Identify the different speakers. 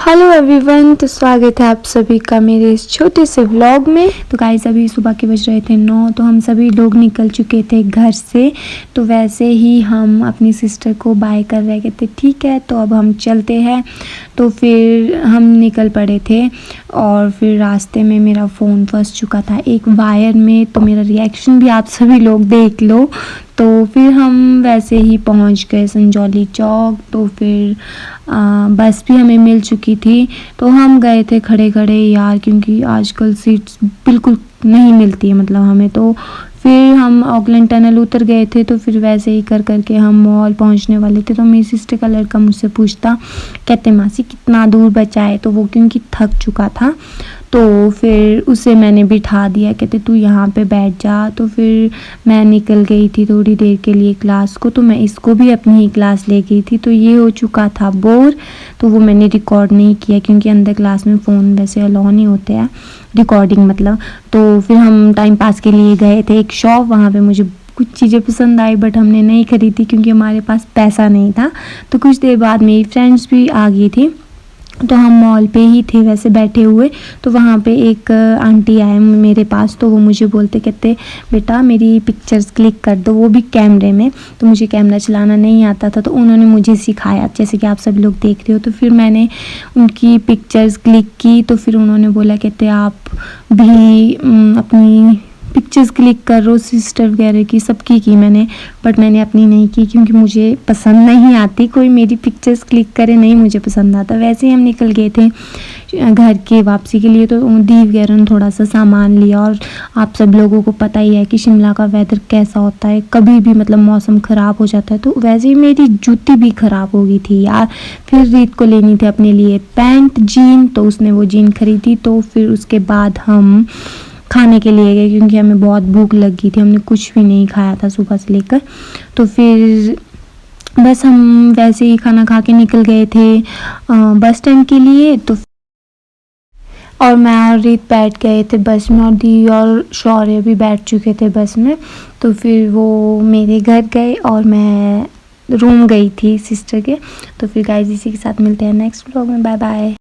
Speaker 1: Hello everyone, तो स्वागत है आप सभी का मेरे इस छोटे से व्लॉग में। तो गाइस अभी सुबह के बज रहे थे 9, तो हम सभी लोग निकल चुके थे घर से। तो वैसे ही हम अपनी सिस्टर को बाय कर रहे थे, ठीक है तो अब हम चलते हैं। तो फिर हम निकल पड़े थे और फिर रास्ते में मेरा फ़ोन फंस चुका था एक वायर में। तो मेरा रिएक्शन भी आप सभी लोग देख लो। तो फिर हम वैसे ही पहुंच गए संजौली चौक। तो फिर बस भी हमें मिल चुकी थी। तो हम गए थे खड़े खड़े यार, क्योंकि आजकल सीट्स बिल्कुल नहीं मिलती है मतलब हमें। तो फिर हम ऑकलैंड टनल उतर गए थे। तो फिर वैसे ही कर करके हम मॉल पहुंचने वाले थे। तो मेरी सिस्टर का लड़का मुझसे पूछता, कहते मासी कितना दूर बचा है। तो वो क्योंकि थक चुका था तो फिर उसे मैंने बिठा दिया, कहते तू यहाँ पे बैठ जा। तो फिर मैं निकल गई थी थोड़ी देर के लिए क्लास को। तो मैं इसको भी अपनी ही क्लास ले गई थी। तो ये हो चुका था बोर, तो वो मैंने रिकॉर्ड नहीं किया क्योंकि अंदर क्लास में फ़ोन वैसे अलाउ नहीं होते हैं रिकॉर्डिंग मतलब। तो फिर हम टाइम पास के लिए गए थे एक शॉप, वहाँ पे मुझे कुछ चीज़ें पसंद आई बट हमने नहीं खरीदी क्योंकि हमारे पास पैसा नहीं था। तो कुछ देर बाद मेरी फ्रेंड्स भी आ गई थी। तो हम मॉल पे ही थे वैसे बैठे हुए। तो वहाँ पे एक आंटी आए मेरे पास। तो वो मुझे बोलते, कहते बेटा मेरी पिक्चर्स क्लिक कर दो, वो भी कैमरे में। तो मुझे कैमरा चलाना नहीं आता था, तो उन्होंने मुझे सिखाया जैसे कि आप सब लोग देख रहे हो। तो फिर मैंने उनकी पिक्चर्स क्लिक की। तो फिर उन्होंने बोला, कहते आप भी अपनी पिक्चर्स क्लिक कर रो सिस्टर वगैरह की, सबकी की मैंने, बट मैंने अपनी नहीं की क्योंकि मुझे पसंद नहीं आती कोई मेरी पिक्चर्स क्लिक करे, नहीं मुझे पसंद आता। वैसे ही हम निकल गए थे घर के वापसी के लिए। तो दी वगैरह ने थोड़ा सा सामान लिया। और आप सब लोगों को पता ही है कि शिमला का वेदर कैसा होता है, कभी भी मतलब मौसम ख़राब हो जाता है। तो वैसे ही मेरी जूती भी ख़राब हो गई थी यार। फिर रीत को लेनी थी अपने लिए पैंट जीन, तो उसने वो जीन खरीदी। तो फिर उसके बाद हम खाने के लिए गए क्योंकि हमें बहुत भूख लगी थी, हमने कुछ भी नहीं खाया था सुबह से लेकर। तो फिर बस हम वैसे ही खाना खा के निकल गए थे बस स्टैंड के लिए। तो और मैं और रीत बैठ गए थे बस में, और दी और शौर्य भी बैठ चुके थे बस में। तो फिर वो मेरे घर गए और मैं रूम गई थी सिस्टर के। तो फिर गाइस इसी के साथ मिलते हैं नेक्स्ट व्लॉग में। Bye bye.